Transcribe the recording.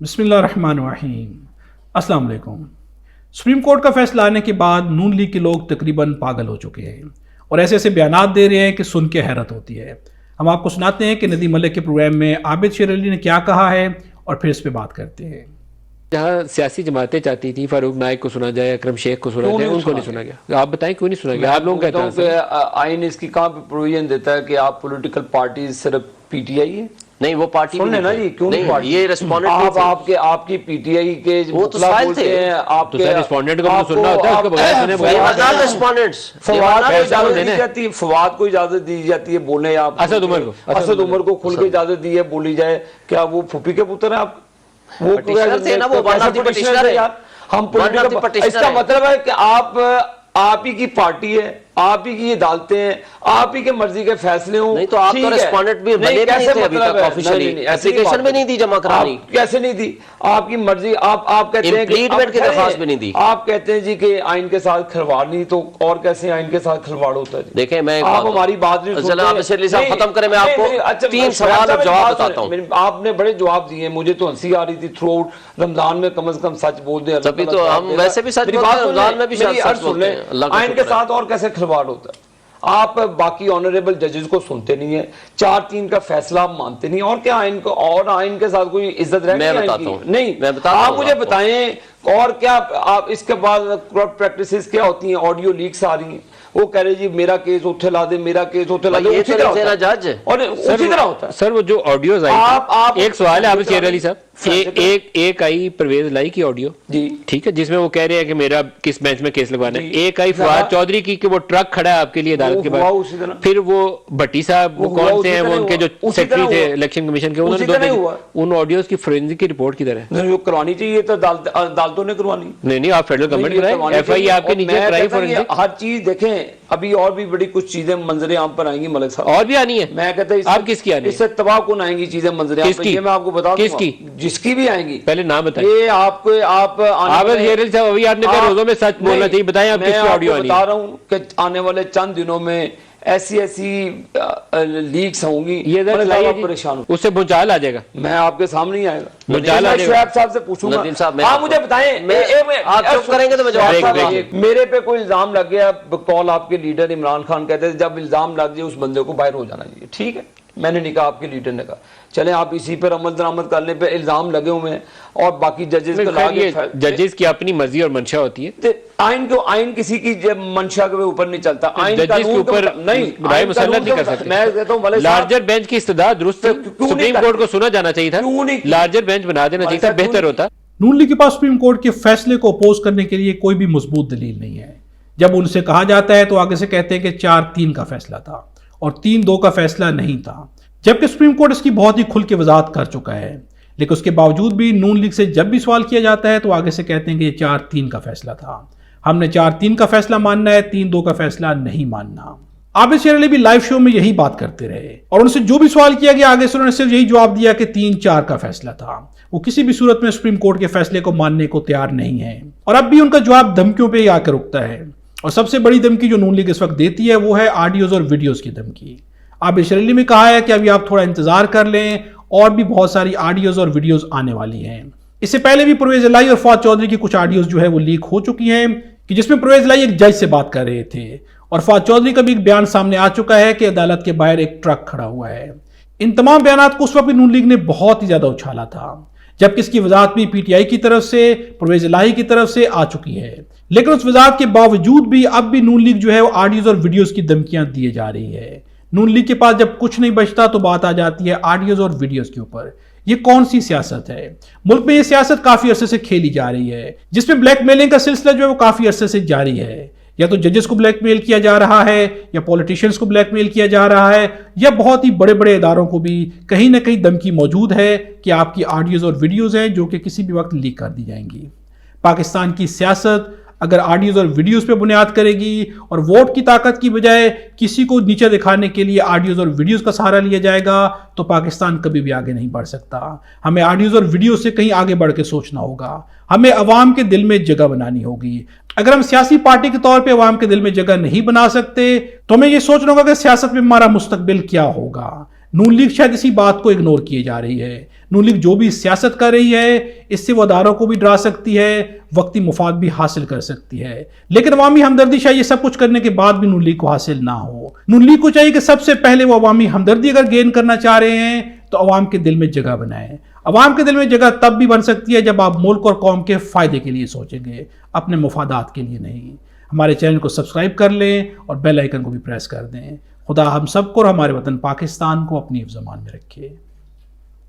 بسم اللہ الرحمن الرحیم۔ السلام علیکم۔ سپریم کورٹ کا فیصلہ آنے کے بعد نون لیگ کے لوگ تقریباً پاگل ہو چکے ہیں اور ایسے ایسے بیانات دے رہے ہیں کہ سن کے حیرت ہوتی ہے۔ ہم آپ کو سناتے ہیں کہ ندیم ملک کے پروگرام میں عابد شیر علی نے کیا کہا ہے اور پھر اس پہ بات کرتے ہیں۔ جہاں سیاسی جماعتیں چاہتی تھیں فاروق نائک کو سنا جائے، اکرم شیخ کو سنا جائے، ان کو نہیں سنا گیا۔ آپ بتائیں کیوں نہیں سنا گیا؟ آپ لوگوں کا اعتراض ہے۔ آئین اس کی کہاں پہ پروویژن دیتا ہے کہ آپ پولیٹیکل پارٹی صرف پی ٹی آئی ہے؟ نہیں، وہ پارٹی سن لیں نا جی، کیوں نہیں پارٹی؟ یہ ریسپونڈنٹ آپ کی پی ٹی آئی کے وہ تو سائل تھے۔ آپ تو سر ریسپونڈنٹ کو سننا ہوتا ہے، اس کے بغیر سنے بغیر ریسپونڈنٹس فواد کو اجازت دی جاتی ہے بولے، آپ اسد عمر کو کھل کے اجازت دی ہے بولی جائے، کیا وہ پھوپھی کے پتر ہیں؟ آپ وہ پٹیشنر تھے نا، وہ ون آف دی پٹیشنر ہے۔ ہم اس کا مطلب ہے کہ آپ ہی کی پارٹی ہے، آپ ہی کی عدالتیں ہیں، آپ ہی کے مرضی کے فیصلے ہوں۔ نہیں تو آپ تو ریسپونڈنٹ بھی بنے بھی نہیں تھے ابھی تک آفیشلی، اپلیکیشن بھی نہیں دی جمع کرانی۔ کیسے نہیں دی؟ آپ کی مرضی، آپ کہتے ہیں امپلیٹمنٹ کی درخواست بھی نہیں دی۔ آپ کہتے ہیں جی کہ آئین کے ساتھ کھلواڑ نہیں، تو اور کیسے آئین کے ساتھ کھلواڑ ہوتا ہے؟ دیکھیں میں آپ ہماری بات نہیں سنتے۔ جناب شیرلی صاحب ختم کریں، میں آپ کو 3 سوال اور جواب بتاتا ہوں۔ آپ نے بڑے جواب دیے، مجھے تو ہنسی آ رہی تھی۔ تھرو آؤٹ رمضان میں کم از کم سچ بول دیں۔ تبھی تو ہم ویسے بھی سچ بولتے ہیں، رمضان میں بھی سچ بولتے ہیں۔ آئین کے ساتھ اور کیسے کھلواڑ ہوتا ہے؟ آپ باقی آنریبل ججز کو سنتے نہیں ہیں، 4-3 کا فیصلہ آپ مانتے نہیں، اور کیا آئین کو، اور آئین کے ساتھ کوئی عزت رہ میں بتاتا ہوں، نہیں؟ آپ مجھے بتائیں اور کیا آپ اس کے بعد کرپٹ پریکٹسز کیا ہوتی ہیں؟ آڈیو لیکس آ رہی ہیں، وہ کہہ رہے جی میرا کیس اتھے لا دے، میرا کیس اتھے لا دے، یہ تو دینا جج اور اسی طرح ہوتا ہے۔ سر وہ جو آڈیوز آئی، ایک سوال ہے عابد شیر علی صاحب، ایک آئی پرویز لائی کی آڈیو، جی ٹھیک ہے، جس میں وہ کہہ رہے ہیں کہ میرا کس بینچ میں کیس لگوانا ہے۔ ایک آئی فواد چودھری کی کہ وہ ٹرک کھڑا ہے آپ کے لیے عدالت کے بعد۔ پھر وہ بھٹی صاحب وہ کون سے ہیں، وہ ان کے جو سیکرٹری تھے الیکشن کمیشن کے، انہوں نے ان آڈیوز کی فورینسک کی رپورٹ کدھر ہے؟ جو کرانی چاہیے تو عدالتوں نے کروانی۔ نہیں، آپ فیڈرل گورنمنٹ کرائیں، ایف آئی آپ کے نیچے کرائی فورینسک۔ ہر چیز دیکھیں، ابھی اور بھی بڑی کچھ چیزیں منظر عام پر آئیں گی ملک صاحب، اور بھی آنی ہے۔ میں کہتا ہوں آپ کس کی آنی ہے؟ اس سے تباہ کن آئیں گی چیزیں منظر عام پر، یہ میں آپ کو بتا دوں گا۔ کس کی؟ جس کی بھی آئیں گی، پہلے نام بتائیں۔ یہ آپ عابد شیر علی صاحب، ابھی آپ نے کہا روزوں میں سچ بولنا چاہیے، بتائیں آپ کس کی آڈیو آنی ہے؟ میں بتا رہا ہوں کہ آنے والے چند دنوں میں ایسی لیکس ہوں گی، یہ پریشان اس سے بھونچال آ جائے گا، میں آپ کے سامنے ہی آئے گا، بھونچال آ جائے گا۔ شعیب صاحب سے پوچھوں گا، آپ مجھے بتائیں، آپ چپ کریں گے تو میں جواب دوں گا۔ میرے پہ کوئی الزام لگ گیا، کال آپ کے لیڈر عمران خان کہتے تھے جب الزام لگ جائے اس بندے کو باہر ہو جانا چاہیے، ٹھیک ہے، میں نے نہیں کہا، آپ کے لیڈر نے کہا، چلیں آپ اسی پر عمل درآمد کرنے پہ الزام لگے ہوئے ہیں، اور باقی ججز ججز کی اپنی مرضی اور منشا ہوتی ہے۔ آئین کسی کی منشا کے اوپر نہیں چلتا، آئین ججز کے اوپر رائے مسلط نہیں کر سکتے۔ میں کہتا ہوں لارجر بینچ کی استدعا درست ہے، سپریم کورٹ کو سنا جانا چاہیے تھا، لارجر بینچ بنا دینا چاہیے تھا، بہتر ہوتا۔ نون لیگ کے پاس سپریم کورٹ کے فیصلے کو اپوز کرنے کے لیے کوئی بھی مضبوط دلیل نہیں ہے۔ جب ان سے کہا جاتا ہے تو آگے سے کہتے ہیں کہ 4-3 کا فیصلہ تھا اور 3-2 کا فیصلہ نہیں تھا، جبکہ سپریم کورٹ اس کی بہت ہی کھل کے وضاحت کر چکا ہے۔ لیکن اس کے باوجود بھی نون لیگ سے جب بھی سوال کیا جاتا ہے تو آگے سے کہتے ہیں کہ یہ 4-3 کا فیصلہ تھا، ہم نے 4-3 کا فیصلہ ماننا ہے، 3-2 کا فیصلہ نہیں ماننا۔ عابد شیر علی بھی لائیو شو میں یہی بات کرتے رہے اور ان سے جو بھی سوال کیا گیا آگے سے انہوں نے صرف یہی جواب دیا کہ 3-4 کا فیصلہ تھا۔ وہ کسی بھی صورت میں سپریم کورٹ کے فیصلے کو ماننے کو تیار نہیں ہے، اور اب بھی ان کا جواب دھمکیوں پہ ہی آ کر رکتا ہے، اور سب سے بڑی دھمکی جو نون لیگ اس وقت دیتی ہے وہ ہے آڈیوز اور ویڈیوز کی دھمکی۔ عابد شیر علی نے کہا ہے کہ ابھی آپ تھوڑا انتظار کر لیں، اور بھی بہت ساری آڈیوز اور ویڈیوز آنے والی ہیں۔ اس سے پہلے بھی پرویز الہی اور فواد چودھری کی کچھ آڈیوز جو ہے وہ لیک ہو چکی ہیں، کہ جس میں پرویز الہی ایک جج سے بات کر رہے تھے، اور فواد چودھری کا بھی ایک بیان سامنے آ چکا ہے کہ عدالت کے باہر ایک ٹرک کھڑا ہوا ہے۔ ان تمام بیانات کو اس وقت نون لیگ نے بہت ہی زیادہ اچھالا تھا، جبکہ اس کی وضاحت بھی پی ٹی آئی کی طرف سے، پرویز الہی کی طرف سے آ چکی ہے، لیکن اس وضاحت کے باوجود بھی اب بھی نون لیگ جو ہے وہ آڈیوز اور ویڈیوز کی دھمکیاں دیے جا رہی ہے۔ نون لیگ کے پاس جب کچھ نہیں بچتا تو بات آ جاتی ہے آڈیوز اور ویڈیوز کے اوپر۔ یہ کون سی سیاست ہے؟ ملک میں یہ سیاست کافی عرصے سے کھیلی جا رہی ہے، جس میں بلیک میلنگ کا سلسلہ جو ہے وہ کافی عرصے سے جاری ہے۔ یا تو ججز کو بلیک میل کیا جا رہا ہے، یا پولیٹیشنز کو بلیک میل کیا جا رہا ہے، یا بہت ہی بڑے بڑے اداروں کو بھی کہیں نہ کہیں دھمکی موجود ہے کہ آپ کی آڈیوز اور ویڈیوز ہیں جو کہ کسی بھی وقت لیک کر دی جائیں گی۔ پاکستان کی سیاست اگر آڈیوز اور ویڈیوز پہ بنیاد کرے گی اور ووٹ کی طاقت کی بجائے کسی کو نیچے دکھانے کے لیے آڈیوز اور ویڈیوز کا سہارا لیا جائے گا تو پاکستان کبھی بھی آگے نہیں بڑھ سکتا۔ ہمیں آڈیوز اور ویڈیوز سے کہیں آگے بڑھ کے سوچنا ہوگا، ہمیں عوام کے دل میں جگہ بنانی ہوگی۔ اگر ہم سیاسی پارٹی کے طور پہ عوام کے دل میں جگہ نہیں بنا سکتے تو ہمیں یہ سوچنا ہوگا کہ سیاست میں ہمارا مستقبل کیا ہوگا۔ نون لیگ شاید اسی بات کو اگنور کیے جا رہی ہے۔ نون لیگ جو بھی سیاست کر رہی ہے اس سے وہ اداروں کو بھی ڈرا سکتی ہے، وقتی مفاد بھی حاصل کر سکتی ہے، لیکن عوامی ہمدردی شاید یہ سب کچھ کرنے کے بعد بھی نون لیگ کو حاصل نہ ہو۔ نون لیگ کو چاہیے کہ سب سے پہلے وہ عوامی ہمدردی اگر گین کرنا چاہ رہے ہیں تو عوام کے دل میں جگہ بنائیں۔ عوام کے دل میں جگہ تب بھی بن سکتی ہے جب آپ ملک اور قوم کے فائدے کے لیے سوچیں گے، اپنے مفادات کے لیے نہیں۔ ہمارے چینل کو سبسکرائب کر لیں اور بیل آئیکن کو بھی پریس کر دیں۔ خدا ہم سب کو اور ہمارے وطن پاکستان کو اپنی حفظ امان میں رکھے۔